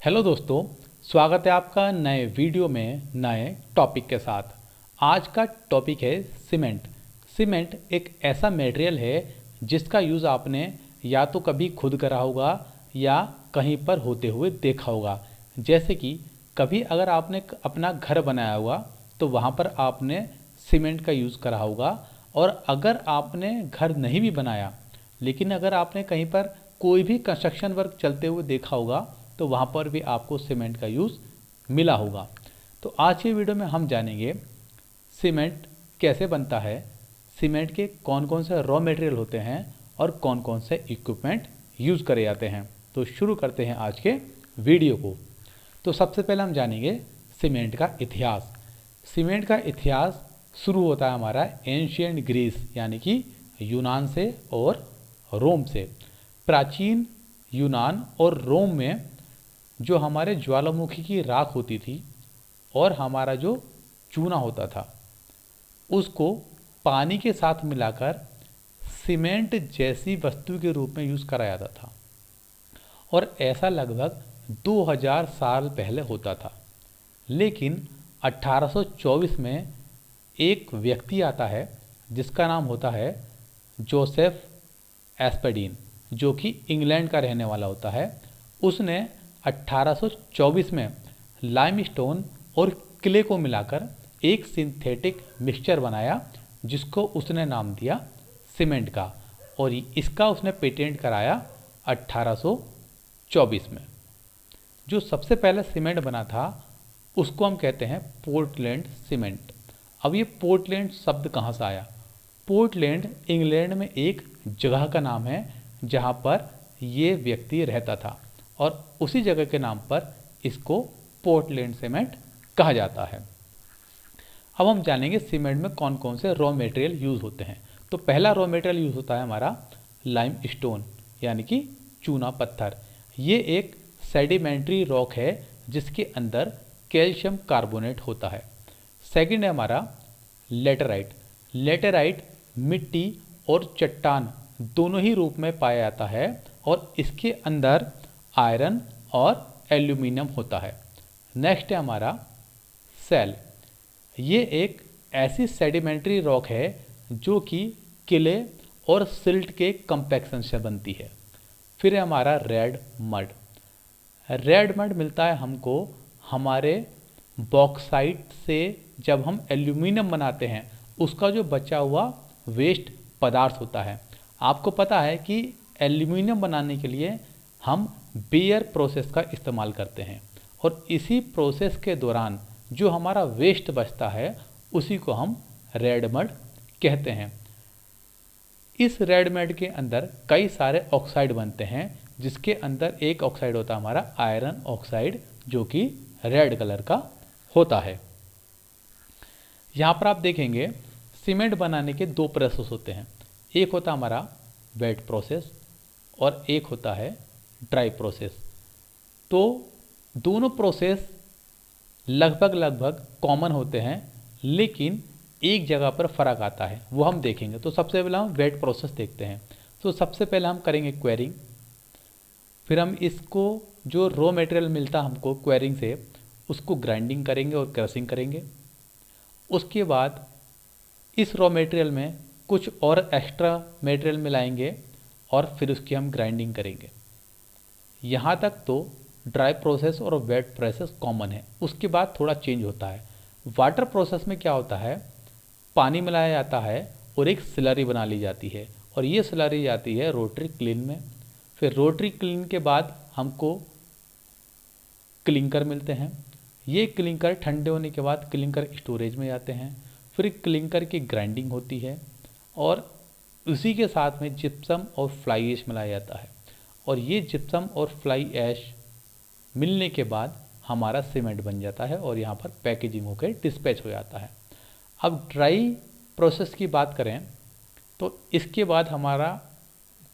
Hello दोस्तों, स्वागत है आपका नए वीडियो में नए टॉपिक के साथ। आज का टॉपिक है सीमेंट। सीमेंट एक ऐसा मटेरियल है जिसका यूज़ आपने या तो कभी खुद करा होगा या कहीं पर होते हुए देखा होगा। जैसे कि कभी अगर आपने अपना घर बनाया होगा तो वहाँ पर आपने सीमेंट का यूज़ करा होगा, और अगर आपने घर नहीं भी बनाया लेकिन अगर आपने कहीं पर कोई भी कंस्ट्रक्शन वर्क चलते हुए देखा होगा तो वहाँ पर भी आपको सीमेंट का यूज़ मिला होगा। तो आज की वीडियो में हम जानेंगे सीमेंट कैसे बनता है, सीमेंट के कौन कौन से रॉ मटेरियल होते हैं और कौन कौन से इक्विपमेंट यूज़ करे जाते हैं। तो शुरू करते हैं आज के वीडियो को। तो सबसे पहले हम जानेंगे सीमेंट का इतिहास। सीमेंट का इतिहास शुरू होता है हमारा एंशिएंट ग्रीस यानी कि यूनान से और रोम से। प्राचीन यूनान और रोम में जो हमारे ज्वालामुखी की राख होती थी और हमारा जो चूना होता था उसको पानी के साथ मिलाकर सीमेंट जैसी वस्तु के रूप में यूज़ करा जाता था, और ऐसा लगभग 2000 साल पहले होता था। लेकिन 1824 में एक व्यक्ति आता है जिसका नाम होता है जोसेफ एस्पेडीन, जो कि इंग्लैंड का रहने वाला होता है। उसने 1824 में लाइमस्टोन और क्ले को मिलाकर एक सिंथेटिक मिक्सचर बनाया जिसको उसने नाम दिया सीमेंट का, और इसका उसने पेटेंट कराया 1824 में। जो सबसे पहले सीमेंट बना था उसको हम कहते हैं पोर्टलैंड सीमेंट। अब ये पोर्टलैंड शब्द कहाँ से आया? पोर्टलैंड इंग्लैंड में एक जगह का नाम है जहाँ पर ये व्यक्ति रहता था, और उसी जगह के नाम पर इसको पोर्टलैंड सीमेंट कहा जाता है। अब हम जानेंगे सीमेंट में कौन कौन से रॉ मटेरियल यूज़ होते हैं। तो पहला रॉ मटेरियल यूज़ होता है हमारा लाइमस्टोन यानी कि चूना पत्थर। ये एक सेडिमेंट्री रॉक है जिसके अंदर कैल्शियम कार्बोनेट होता है। सेकंड है हमारा लेटेराइट। लेटेराइट मिट्टी और चट्टान दोनों ही रूप में पाया जाता है, और इसके अंदर आयरन और एल्यूमिनियम होता है। नेक्स्ट है हमारा सेल। ये एक ऐसी सेडिमेंट्री रॉक है जो कि किले और सिल्ट के कंपैक्शन से बनती है। फिर है हमारा रेड मड। रेड मड मिलता है हमको हमारे बॉक्साइट से। जब हम एल्यूमिनियम बनाते हैं उसका जो बचा हुआ वेस्ट पदार्थ होता है। आपको पता है कि एल्यूमिनियम बनाने के लिए हम बेयर प्रोसेस का इस्तेमाल करते हैं, और इसी प्रोसेस के दौरान जो हमारा वेस्ट बचता है उसी को हम रेड मड कहते हैं। इस रेड मड के अंदर कई सारे ऑक्साइड बनते हैं, जिसके अंदर एक ऑक्साइड होता है हमारा आयरन ऑक्साइड जो कि रेड कलर का होता है। यहाँ पर आप देखेंगे सीमेंट बनाने के दो प्रोसेस होते हैं। एक होता है हमारा वेट प्रोसेस और एक होता है ड्राई प्रोसेस। तो दोनों प्रोसेस लगभग कॉमन होते हैं, लेकिन एक जगह पर फ़र्क आता है, वो हम देखेंगे। तो सबसे पहले हम वेट प्रोसेस देखते हैं। तो सबसे पहले हम करेंगे क्वेरिंग। फिर हम इसको जो रॉ मटेरियल मिलता हमको क्वेरिंग से उसको ग्राइंडिंग करेंगे और क्रशिंग करेंगे। उसके बाद इस रॉ मटेरियल में कुछ और एक्स्ट्रा मटेरियल मिलाएंगे और फिर उसकी हम ग्राइंडिंग करेंगे। यहाँ तक तो ड्राई प्रोसेस और वेट प्रोसेस कॉमन है। उसके बाद थोड़ा चेंज होता है। वाटर प्रोसेस में क्या होता है, पानी मिलाया जाता है और एक स्लरी बना ली जाती है, और ये स्लरी जाती है रोटरी क्लीन में। फिर रोटरी क्लीन के बाद हमको क्लिंकर मिलते हैं। ये क्लिंकर ठंडे होने के बाद क्लिंकर स्टोरेज में जाते हैं। फिर क्लिंकर की ग्राइंडिंग होती है, और उसी के साथ में जिप्सम और फ्लाई ऐश मिलाया जाता है, और ये जिप्सम और फ्लाई ऐश मिलने के बाद हमारा सीमेंट बन जाता है, और यहाँ पर पैकेजिंग होकर डिस्पैच हो जाता है। अब ड्राई प्रोसेस की बात करें तो इसके बाद हमारा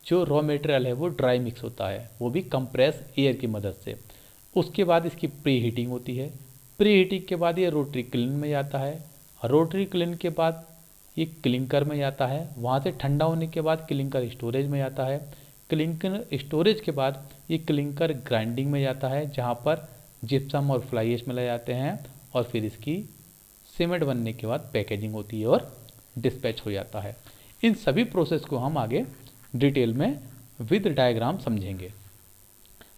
जो रॉ मटेरियल है वो ड्राई मिक्स होता है, वो भी कंप्रेस एयर की मदद से। उसके बाद इसकी प्री हीटिंग होती है। प्री हीटिंग के बाद ये रोटरी क्लीन में जाता है। रोटरी क्लीन के बाद ये क्लिंकर में जाता है। वहाँ से ठंडा होने के बाद क्लिंकर स्टोरेज में जाता है। क्लिंकर स्टोरेज के बाद ये क्लिंकर ग्राइंडिंग में जाता है, जहाँ पर जिप्सम और फ्लाई ऐश मिलाए जाते हैं और फिर इसकी सीमेंट बनने के बाद पैकेजिंग होती है और डिस्पैच हो जाता है। इन सभी प्रोसेस को हम आगे डिटेल में विद डायग्राम समझेंगे।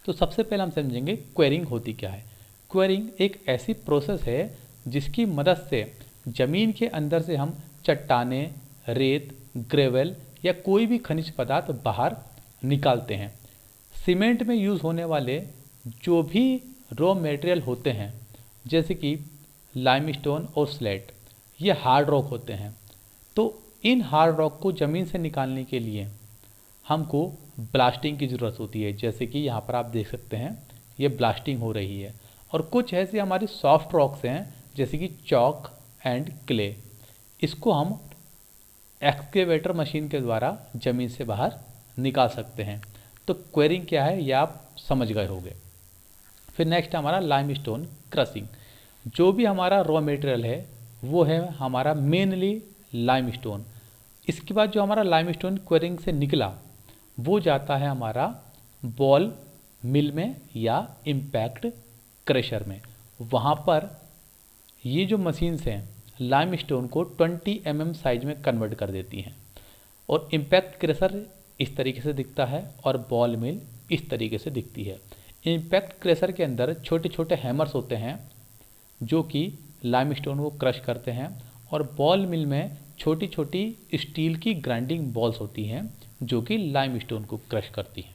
तो सबसे पहले हम समझेंगे क्वेरिंग होती क्या है। क्वेरिंग एक ऐसी प्रोसेस है जिसकी मदद से ज़मीन के अंदर से हम चट्टानें, रेत, ग्रेवल या कोई भी खनिज पदार्थ बाहर निकालते हैं। सीमेंट में यूज़ होने वाले जो भी रॉ मटेरियल होते हैं जैसे कि लाइमस्टोन और स्लेट, ये हार्ड रॉक होते हैं। तो इन हार्ड रॉक को ज़मीन से निकालने के लिए हमको ब्लास्टिंग की ज़रूरत होती है, जैसे कि यहाँ पर आप देख सकते हैं ये ब्लास्टिंग हो रही है। और कुछ ऐसे हमारी सॉफ्ट रॉक्स हैं जैसे कि चॉक एंड क्ले, इसको हम एक्सकेवेटर मशीन के द्वारा ज़मीन से बाहर निकाल सकते हैं। तो क्वेरिंग क्या है ये आप समझ गए होंगे। फिर नेक्स्ट हमारा लाइमस्टोन क्रशिंग। जो भी हमारा रॉ मटेरियल है वो है हमारा मेनली लाइमस्टोन। इसके बाद जो हमारा लाइमस्टोन क्वेरिंग से निकला वो जाता है हमारा बॉल मिल में या इम्पैक्ट क्रशर में। वहाँ पर ये जो मशीन्स हैं लाइमस्टोन को 20 mm साइज में कन्वर्ट कर देती हैं। और इम्पैक्ट क्रशर इस तरीके से दिखता है और बॉल मिल इस तरीके से दिखती है। इम्पैक्ट क्रशर के अंदर छोटे छोटे हैमर्स होते हैं जो कि लाइमस्टोन को क्रश करते हैं, और बॉल मिल में छोटी छोटी स्टील की ग्राइंडिंग बॉल्स होती हैं जो कि लाइमस्टोन को क्रश करती हैं।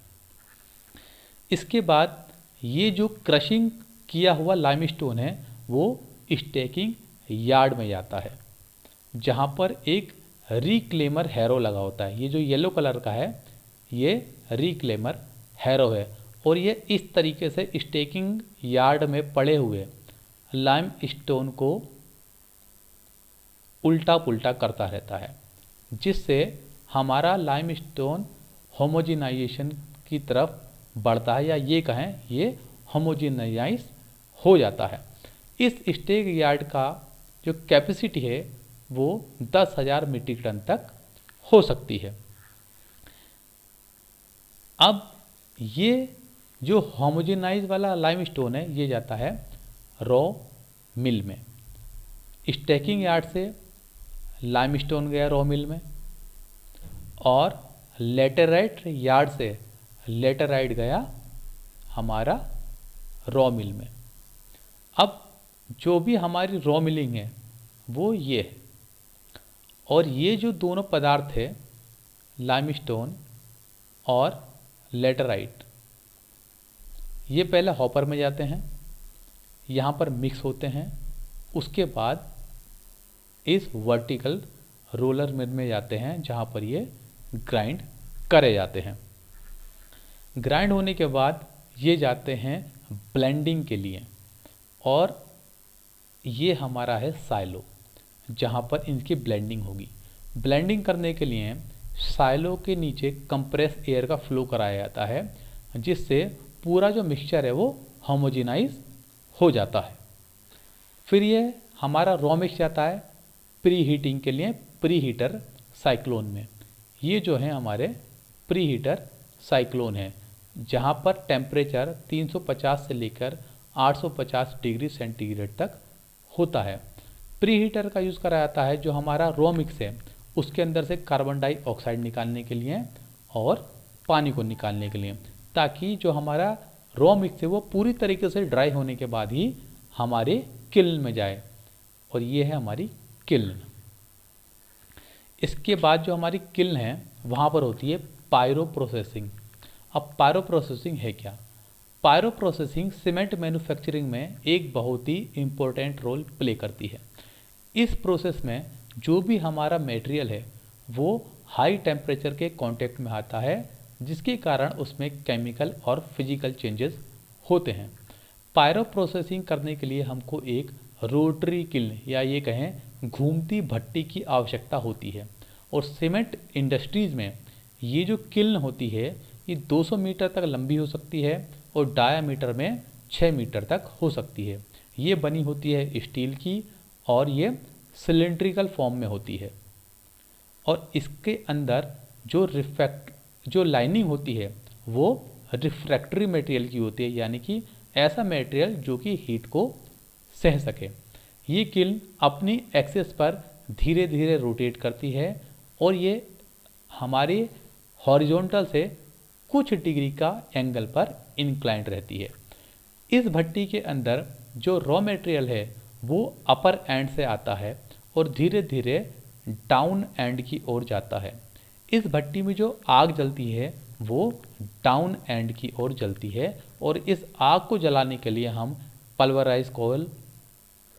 इसके बाद ये जो क्रशिंग किया हुआ लाइमस्टोन है वो स्टैकिंग यार्ड में जाता है, जहाँ पर एक रिक्लेमर हैरो लगा होता है। ये जो येलो कलर का है ये रिक्लेमर हैरो है, और ये इस तरीके से स्टैकिंग यार्ड में पड़े हुए लाइमस्टोन को उल्टा पुल्टा करता रहता है, जिससे हमारा लाइमस्टोन होमोजेनाइजेशन की तरफ बढ़ता है, या ये कहें ये होमोजेनाइज हो जाता है। इस स्टैक यार्ड का जो कैपेसिटी है वो 10,000 मीट्रिक टन तक हो सकती है। अब ये जो होमोजेनाइज वाला लाइमस्टोन है ये जाता है रॉ मिल में। स्टैकिंग यार्ड से लाइमस्टोन गया रॉ मिल में, और लेटेराइट यार्ड से लेटेराइट गया हमारा रॉ मिल में। अब जो भी हमारी रॉ मिलिंग है वो ये है, और ये जो दोनों पदार्थ है लाइमस्टोन और लेटेराइट, ये पहले हॉपर में जाते हैं, यहाँ पर मिक्स होते हैं, उसके बाद इस वर्टिकल रोलर मिल में जाते हैं जहाँ पर ये ग्राइंड करे जाते हैं। ग्राइंड होने के बाद ये जाते हैं ब्लेंडिंग के लिए, और ये हमारा है साइलो जहाँ पर इनकी ब्लेंडिंग होगी। ब्लेंडिंग करने के लिए साइलो के नीचे कंप्रेस एयर का फ्लो कराया जाता है, जिससे पूरा जो मिक्सचर है वो होमोजेनाइज हो जाता है। फिर ये हमारा रॉ मिक्स जाता है प्री हीटिंग के लिए प्री हीटर साइक्लोन में। ये जो है हमारे प्री हीटर साइक्लोन है, जहाँ पर टेम्परेचर 350 से लेकर 850 डिग्री सेंटीग्रेड तक होता है। प्री हीटर का यूज़ करा जाता है जो हमारा रॉ मिक्स है उसके अंदर से कार्बन डाइऑक्साइड निकालने के लिए और पानी को निकालने के लिए, ताकि जो हमारा रॉ मिक्स है वो पूरी तरीके से ड्राई होने के बाद ही हमारे किल्न में जाए, और ये है हमारी किल्न। इसके बाद जो हमारी किल्न है वहाँ पर होती है पायरो प्रोसेसिंग। अब पायरो प्रोसेसिंग है क्या? पायरो प्रोसेसिंग सीमेंट मैन्युफैक्चरिंग में एक बहुत ही इम्पोर्टेंट रोल प्ले करती है। इस प्रोसेस में जो भी हमारा मटेरियल है वो हाई टेम्परेचर के कांटेक्ट में आता है, जिसके कारण उसमें केमिकल और फिजिकल चेंजेस होते हैं। पायरो प्रोसेसिंग करने के लिए हमको एक रोटरी किल्न या ये कहें घूमती भट्टी की आवश्यकता होती है, और सीमेंट इंडस्ट्रीज़ में ये जो किल्न होती है ये 200 मीटर तक लंबी हो सकती है और डायामीटर में 6 मीटर तक हो सकती है। ये बनी होती है स्टील की और ये सिलेंड्रिकल फॉर्म में होती है, और इसके अंदर जो जो लाइनिंग होती है वो रिफ्रैक्टरी मटेरियल की होती है, यानी कि ऐसा मटेरियल जो कि हीट को सह सके। ये किल्न अपनी एक्सिस पर धीरे धीरे रोटेट करती है और ये हमारी हॉरिजॉन्टल से कुछ डिग्री का एंगल पर इंक्लाइंड रहती है। इस भट्टी के अंदर जो रॉ मटेरियल है वो अपर एंड से आता है और धीरे धीरे डाउन एंड की ओर जाता है। इस भट्टी में जो आग जलती है वो डाउन एंड की ओर जलती है और इस आग को जलाने के लिए हम पल्वराइज कोयल,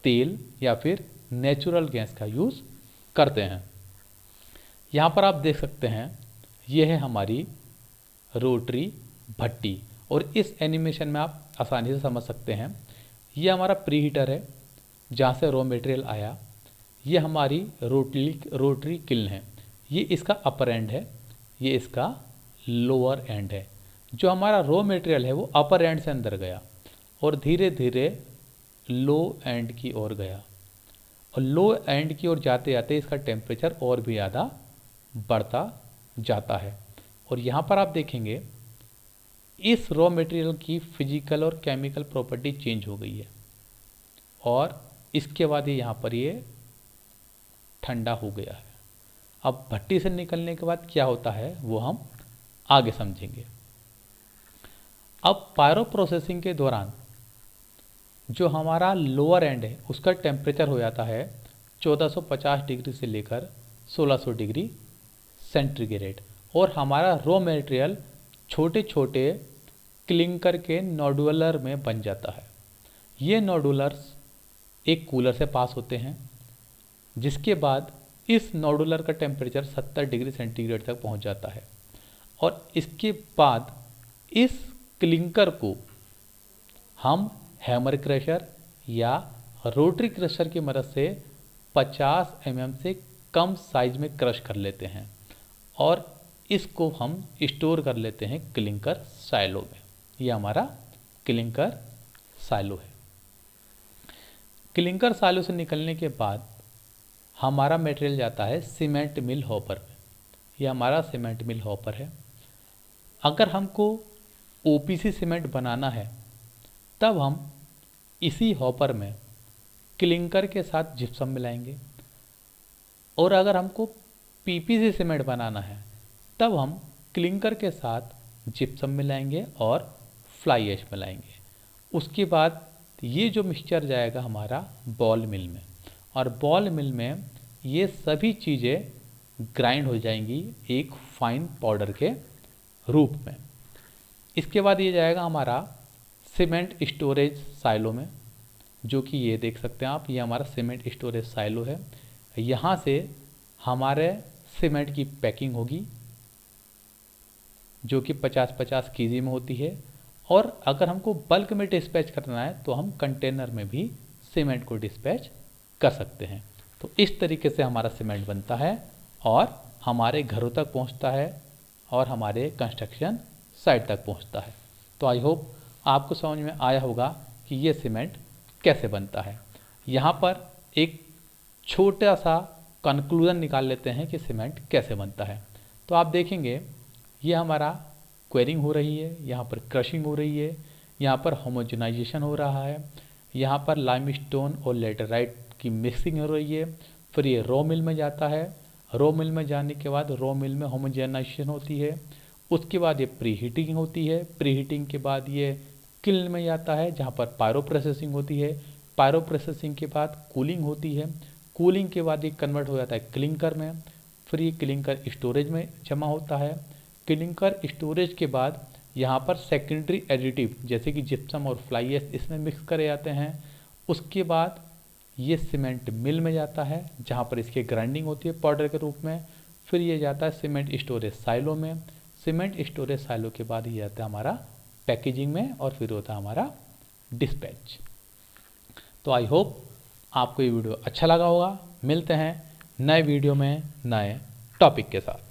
तेल या फिर नेचुरल गैस का यूज़ करते हैं। यहाँ पर आप देख सकते हैं ये है हमारी रोटरी भट्टी और इस एनिमेशन में आप आसानी से समझ सकते हैं ये हमारा प्री हीटर है जहाँ से रॉ मटेरियल आया। ये हमारी रोटरी किल्न है, ये इसका अपर एंड है, ये इसका लोअर एंड है। जो हमारा रॉ मटेरियल है वो अपर एंड से अंदर गया और धीरे धीरे लो एंड की ओर गया और लो एंड की ओर जाते जाते इसका टेम्परेचर और भी ज़्यादा बढ़ता जाता है। और यहाँ पर आप देखेंगे इस रॉ मटेरियल की फिजिकल और केमिकल प्रॉपर्टी चेंज हो गई है और इसके बाद यहाँ पर ये ठंडा हो गया है। अब भट्टी से निकलने के बाद क्या होता है वो हम आगे समझेंगे। अब पायरो प्रोसेसिंग के दौरान जो हमारा लोअर एंड है उसका टेम्परेचर हो जाता है 1450 डिग्री से लेकर 1600 डिग्री सेंटीग्रेड और हमारा रॉ मटेरियल छोटे छोटे क्लिंकर के नोडुलर में बन जाता है। ये नोडुलर्स एक कूलर से पास होते हैं जिसके बाद इस नोडुलर का टेम्परेचर 70 डिग्री सेंटीग्रेड तक पहुंच जाता है और इसके बाद इस क्लिंकर को हम हैमर क्रशर या रोटरी क्रशर की मदद से 50 mm से कम साइज में क्रश कर लेते हैं और इसको हम स्टोर कर लेते हैं क्लिंकर साइलो में। ये हमारा क्लिंकर साइलो है। क्लिंकर साइलो से निकलने के बाद हमारा मटेरियल जाता है सीमेंट मिल हॉपर में। ये हमारा सीमेंट मिल हॉपर है। अगर हमको ओपीसी सीमेंट बनाना है तब हम इसी हॉपर में क्लिंकर के साथ जिप्सम मिलाएंगे और अगर हमको पीपीसी सीमेंट बनाना है तब हम क्लिंकर के साथ जिप्सम मिलाएंगे और फ्लाई ऐश मिलाएंगे। उसके बाद ये जो मिक्सचर जाएगा हमारा बॉल मिल में और बॉल मिल में ये सभी चीज़ें ग्राइंड हो जाएंगी एक फाइन पाउडर के रूप में। इसके बाद ये जाएगा हमारा सीमेंट स्टोरेज साइलो में, जो कि ये देख सकते हैं आप, ये हमारा सीमेंट स्टोरेज साइलो है। यहाँ से हमारे सीमेंट की पैकिंग होगी जो कि 50-50 केजी में होती है और अगर हमको बल्क में डिस्पैच करना है तो हम कंटेनर में भी सीमेंट को डिस्पैच कर सकते हैं। तो इस तरीके से हमारा सीमेंट बनता है और हमारे घरों तक पहुंचता है और हमारे कंस्ट्रक्शन साइट तक पहुंचता है। तो आई होप आपको समझ में आया होगा कि ये सीमेंट कैसे बनता है। यहाँ पर एक छोटा सा कंक्लूजन निकाल लेते हैं कि सीमेंट कैसे बनता है। तो आप देखेंगे ये हमारा क्वेरिंग हो रही है, यहाँ पर क्रशिंग हो रही है, यहाँ पर होमोजेनाइजेशन हो रहा है, यहाँ पर लाइमस्टोन और लेटराइट की मिक्सिंग हो रही है। फिर ये रॉ मिल में जाता है। रॉ मिल में जाने के बाद रॉ मिल में होमोजेनाइजेशन होती है। उसके बाद ये प्री हीटिंग होती है। प्री हीटिंग के बाद ये किल्न में जाता है जहाँ पर पायरो प्रोसेसिंग होती है। पायरो प्रोसेसिंग के बाद कूलिंग होती है। कूलिंग के बाद ये कन्वर्ट हो जाता है क्लिंकर में। फिर ये क्लिंकर स्टोरेज में जमा होता है। क्लिंकर स्टोरेज के बाद यहाँ पर सेकेंडरी एडिटिव जैसे कि जिप्सम और फ्लाई ऐश इसमें मिक्स करे जाते हैं। उसके बाद ये सीमेंट मिल में जाता है जहाँ पर इसकी ग्राइंडिंग होती है पाउडर के रूप में। फिर ये जाता है सीमेंट स्टोरेज साइलो में। सीमेंट स्टोरेज साइलो के बाद ये जाता है हमारा पैकेजिंग में और फिर होता है हमारा डिस्पैच। तो आई होप आपको ये वीडियो अच्छा लगा होगा। मिलते हैं नए वीडियो में नए टॉपिक के साथ।